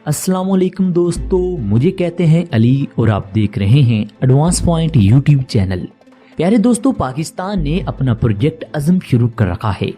अस्सलाम वालेकुम दोस्तों, मुझे कहते हैं अली और आप देख रहे हैं एडवांस पॉइंट यूट्यूब चैनल। प्यारे दोस्तों, पाकिस्तान ने अपना प्रोजेक्ट अज़म शुरू कर रखा है।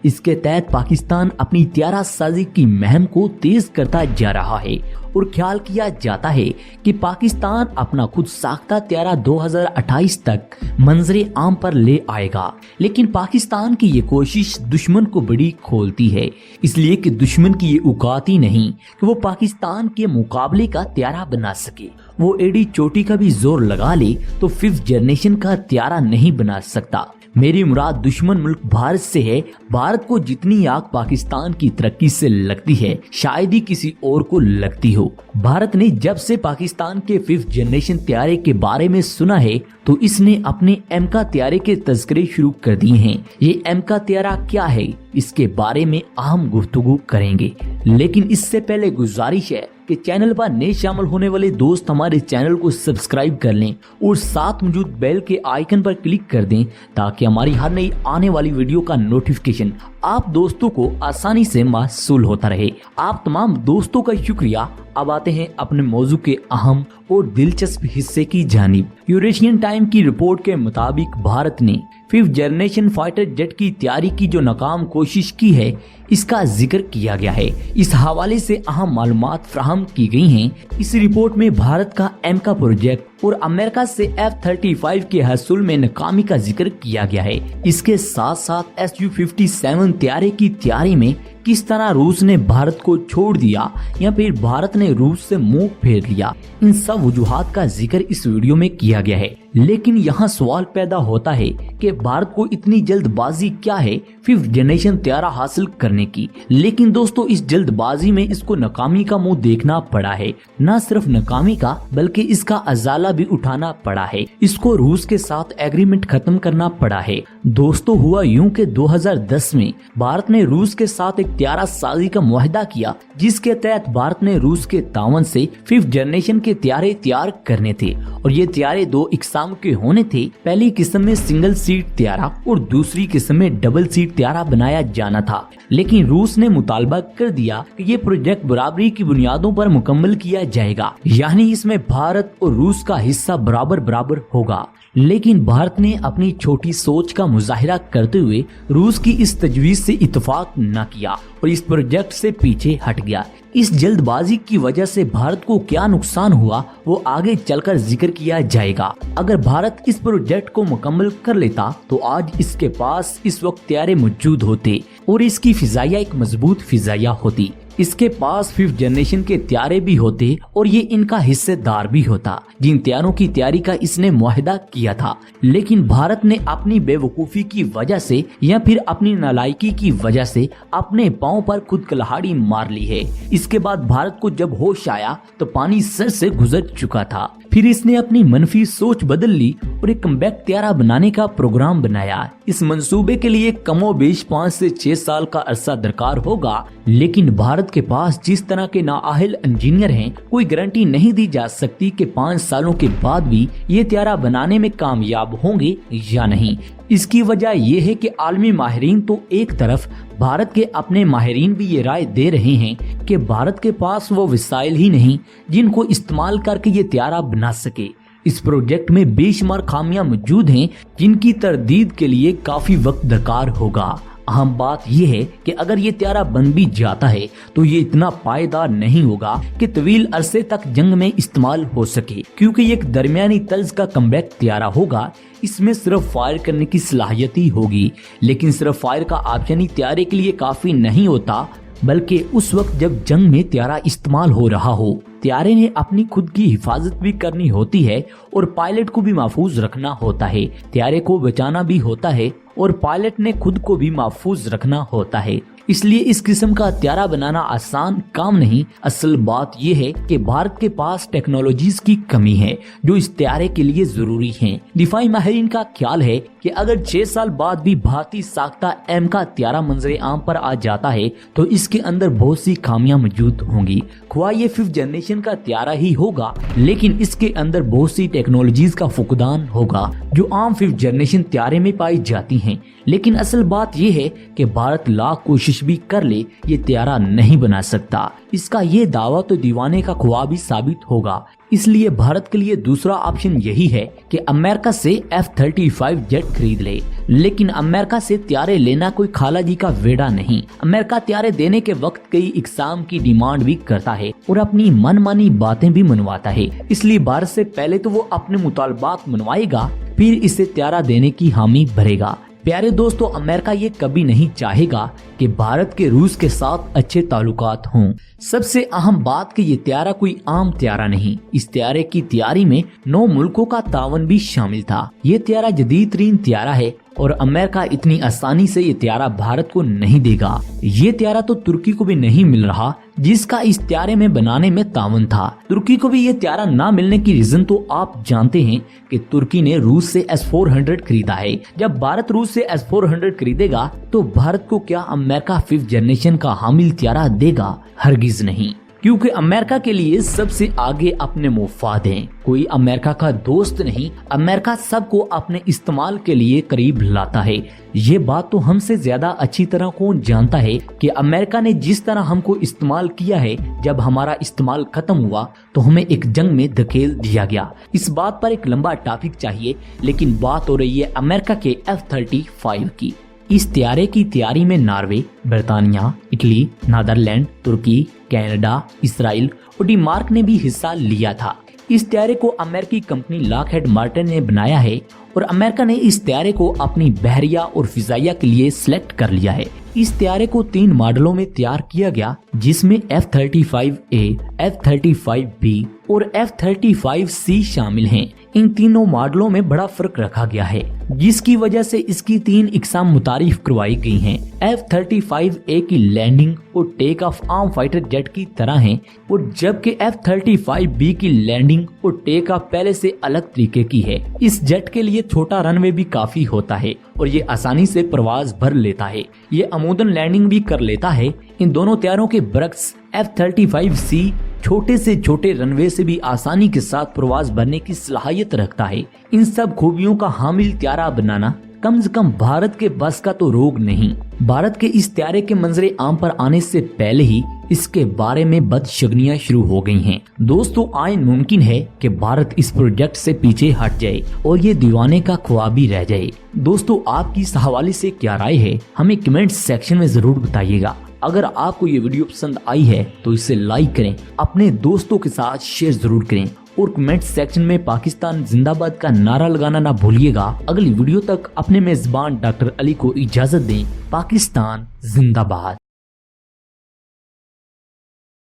इसके तहत पाकिस्तान अपनी त्यारा साजी की मुहिम को तेज करता जा रहा है और ख्याल किया जाता है कि पाकिस्तान अपना खुद साख्ता त्यारा 2028 तक मंजरे आम पर ले आएगा। लेकिन पाकिस्तान की ये कोशिश दुश्मन को बड़ी खोलती है, इसलिए कि दुश्मन की ये औकात ही नहीं कि वो पाकिस्तान के मुकाबले का त्यारा बना सके। वो एडी चोटी का भी जोर लगा ले तो 5th जनरेशन का त्यारा नहीं बना सकता। मेरी मुराद दुश्मन मुल्क भारत से है। भारत को जितनी आग पाकिस्तान की तरक्की से लगती है, शायद ही किसी और को लगती हो। भारत ने जब से पाकिस्तान के 5th जनरेशन त्यारे के बारे में सुना है तो इसने अपने एमका त्यारे के तज़किरे शुरू कर दिए हैं। ये एमका त्यारा क्या है, इसके बारे में अहम गुफ्तगू करेंगे, लेकिन इससे पहले गुजारिश है कि चैनल पर नए शामिल होने वाले दोस्त हमारे चैनल को सब्सक्राइब कर लें और साथ मौजूद बेल के आइकन पर क्लिक कर दें ताकि हमारी हर नई आने वाली वीडियो का नोटिफिकेशन आप दोस्तों को आसानी से मौसूल होता रहे। आप तमाम दोस्तों का शुक्रिया। अब आते हैं अपने मौजू के अहम और दिलचस्प हिस्से की जानिब। यूरेशियन टाइम की रिपोर्ट के मुताबिक भारत ने 5th जनरेशन फाइटर जेट की तैयारी की जो नाकाम कोशिश की है, इसका जिक्र किया गया है। इस हवाले से अहम मालूमात फ्राहम की गई हैं। इस रिपोर्ट में भारत का एमका प्रोजेक्ट और अमेरिका से F-35 के हसूल में नाकामी का जिक्र किया गया है। इसके साथ साथ Su-57 त्यारे की तैयारी में किस तरह रूस ने भारत को छोड़ दिया या फिर भारत ने रूस से मुंह फेर लिया, इन सब वजूहात का जिक्र इस वीडियो में किया गया है। लेकिन यहाँ सवाल पैदा होता है कि भारत को इतनी जल्दबाजी क्या है 5th जनरेशन त्यारा हासिल करने की। लेकिन दोस्तों, इस जल्दबाजी में इसको नाकामी का मुंह देखना पड़ा है। न सिर्फ नाकामी का बल्कि इसका अजाला भी उठाना पड़ा है। इसको रूस के साथ एग्रीमेंट खत्म करना पड़ा है। दोस्तों, हुआ यूं कि 2010 में भारत ने रूस के साथ एक त्यारा साजी का मुआहदा किया, जिसके तहत भारत ने रूस के तावन से 5th जनरेशन के त्यारे तैयार करने थे और ये त्यारे 2 इकसाम के होने थे। पहली किस्म में सिंगल सीट त्यारा और दूसरी किस्म में डबल सीट त्यारा बनाया जाना था। लेकिन रूस ने मुतालबा कर दिया कि ये प्रोजेक्ट बराबरी की बुनियादों पर मुकम्मल किया जाएगा, यानी इसमें भारत और रूस का हिस्सा बराबर बराबर होगा। लेकिन भारत ने अपनी छोटी सोच का मुजाहिरा करते हुए रूस की इस तजवीज से इत्तेफाक न किया और इस प्रोजेक्ट से पीछे हट गया। इस जल्दबाजी की वजह से भारत को क्या नुकसान हुआ वो आगे चलकर जिक्र किया जाएगा। अगर भारत इस प्रोजेक्ट को मुकम्मल कर लेता तो आज इसके पास इस वक्त त्यारे मौजूद होते और इसकी फिजाइया एक मजबूत फिजाइया होती। इसके पास 5th जनरेशन के त्यारे भी होते और ये इनका हिस्सेदार भी होता, जिन त्यारों की तैयारी का इसने मुआहदा किया था। लेकिन भारत ने अपनी बेवकूफ़ी की वजह से या फिर अपनी नालायकी की वजह से अपने पांव पर खुद कुल्हाड़ी मार ली है। इसके बाद भारत को जब होश आया तो पानी सर से गुजर चुका था। फिर इसने अपनी मनफी सोच बदल ली और एक कमबैक त्यारा बनाने का प्रोग्राम बनाया। इस मंसूबे के लिए कमोबेश 5 से 6 साल का अरसा दरकार होगा। लेकिन भारत के पास जिस तरह के नाअहल इंजीनियर हैं, कोई गारंटी नहीं दी जा सकती कि 5 सालों के बाद भी ये त्यारा बनाने में कामयाब होंगे या नहीं। इसकी वजह यह है कि आलमी माहिरीन तो एक तरफ, भारत के अपने माहिरीन भी ये राय दे रहे हैं कि भारत के पास वो वसाइल ही नहीं जिनको इस्तेमाल करके ये त्यारा बना सके। इस प्रोजेक्ट में बेशुमार खामियां मौजूद हैं जिनकी तरदीद के लिए काफी वक्त दरकार होगा। अहम बात यह है कि अगर ये त्यारा बन भी जाता है तो ये इतना पायदार नहीं होगा कि तवील अरसे तक जंग में इस्तेमाल हो सके, क्योंकि ये एक दरमियानी तर्ज का कमबैक त्यारा होगा। इसमें सिर्फ फायर करने की सलाहियत ही होगी, लेकिन सिर्फ फायर का ऑप्शन ही त्यारे के लिए काफी नहीं होता, बल्कि उस वक्त जब जंग में त्यारा इस्तेमाल हो रहा हो। त्यारे ने अपनी खुद की हिफाजत भी करनी होती है और पायलट को भी महफूज रखना होता है। त्यारे को बचाना भी होता है और पायलट ने खुद को भी महफूज रखना होता है। इसलिए इस किस्म का त्यारा बनाना आसान काम नहीं। असल बात यह है कि भारत के पास टेक्नोलॉजीज की कमी है जो इस त्यारे के लिए जरूरी हैं। दिफाई माहिरीन का ख्याल है कि अगर 6 साल बाद भी भारतीय साख्ता M का त्यारा मंजरे आम पर आ जाता है तो इसके अंदर बहुत सी खामियां मौजूद होंगी। ख्वाह ये 5th जनरेशन का त्यारा ही होगा, लेकिन इसके अंदर बहुत सी टेक्नोलॉजीज का फुकदान होगा जो आम 5th जनरेशन त्यारे में पाई जाती हैं। लेकिन असल बात यह है कि भारत लाख कोशिश भी कर ले ये त्यारा नहीं बना सकता। इसका ये दावा तो दीवाने का ख्वाब भी साबित होगा। इसलिए भारत के लिए दूसरा ऑप्शन यही है कि अमेरिका से F-35 जेट खरीद ले। लेकिन अमेरिका से त्यारे लेना कोई खाला जी का वेड़ा नहीं। अमेरिका त्यारे देने के वक्त कई इकसाम की डिमांड भी करता है और अपनी मनमानी बातें भी मनवाता है। इसलिए भारत से पहले तो वो अपने मुतालबात मनवाएगा, फिर इसे त्यारा देने की हामी भरेगा। प्यारे दोस्तों, अमेरिका ये कभी नहीं चाहेगा कि भारत के रूस के साथ अच्छे ताल्लुकात हों। सबसे अहम बात कि ये त्यारा कोई आम त्यारा नहीं। इस त्यारे की तैयारी में 9 मुल्कों का तावन भी शामिल था। ये त्यारा जदीद तरीन त्यारा है और अमेरिका इतनी आसानी से ये त्यारा भारत को नहीं देगा। ये त्यारा तो तुर्की को भी नहीं मिल रहा जिसका इस त्यारे में बनाने में तावन था। तुर्की को भी ये त्यारा ना मिलने की रीजन तो आप जानते हैं कि तुर्की ने रूस से S-400 खरीदा है। जब भारत रूस से S-400 खरीदेगा तो भारत को क्या अमेरिका 5th जनरेशन का हामिल त्यारा देगा? हरगिज नहीं, क्योंकि अमेरिका के लिए सबसे आगे अपने मुफाद हैं। कोई अमेरिका का दोस्त नहीं। अमेरिका सबको अपने इस्तेमाल के लिए करीब लाता है। ये बात तो हमसे ज्यादा अच्छी तरह कौन जानता है कि अमेरिका ने जिस तरह हमको इस्तेमाल किया है, जब हमारा इस्तेमाल खत्म हुआ तो हमें एक जंग में धकेल दिया गया। इस बात पर एक लंबा टॉपिक चाहिए, लेकिन बात हो रही है अमेरिका के F-35 की। इस त्यारे की तैयारी में नॉर्वे, बर्तानिया, इटली, नीदरलैंड, तुर्की, कनाडा, इसराइल और डेनमार्क ने भी हिस्सा लिया था। इस त्यारे को अमेरिकी कंपनी लॉकहीड मार्टिन ने बनाया है और अमेरिका ने इस त्यारे को अपनी बहरिया और फिजाइया के लिए सिलेक्ट कर लिया है। इस त्यारे को 3 मॉडलों में तैयार किया गया, जिसमें F-35A, F-35B और F-35C शामिल हैं। इन तीनों मॉडलों में बड़ा फर्क रखा गया है, जिसकी वजह से इसकी 3 इकसाम मुतारिफ करवाई गई हैं। F-35A की लैंडिंग और टेक ऑफ आम फाइटर जेट की तरह है, और जबकि F-35B की लैंडिंग और टेक ऑफ पहले से अलग तरीके की है। इस जेट के लिए छोटा रनवे भी काफी होता है और ये आसानी से प्रवास भर लेता है। ये अमूदन लैंडिंग भी कर लेता है। इन दोनों त्यारों के बरक्स F-35C छोटे से छोटे रनवे से भी आसानी के साथ प्रवास भरने की सलाहियत रखता है। इन सब खूबियों का हामिल त्यारा बनाना कम से कम भारत के बस का तो रोग नहीं। भारत के इस त्यारे के मंजरे आम पर आने से पहले ही इसके बारे में बदशगनियां शुरू हो गई हैं। दोस्तों, आए मुमकिन है कि भारत इस प्रोजेक्ट से पीछे हट जाए और ये दीवाने का ख्वाब ही रह जाए। दोस्तों, आपकी इस हवाले से क्या राय है, हमें कमेंट सेक्शन में जरूर बताइएगा। अगर आपको ये वीडियो पसंद आई है तो इसे लाइक करें, अपने दोस्तों के साथ शेयर जरूर करें और कमेंट सेक्शन में पाकिस्तान जिंदाबाद का नारा लगाना ना भूलिएगा। अगली वीडियो तक अपने मेजबान डॉक्टर अली को इजाजत दें। पाकिस्तान जिंदाबाद।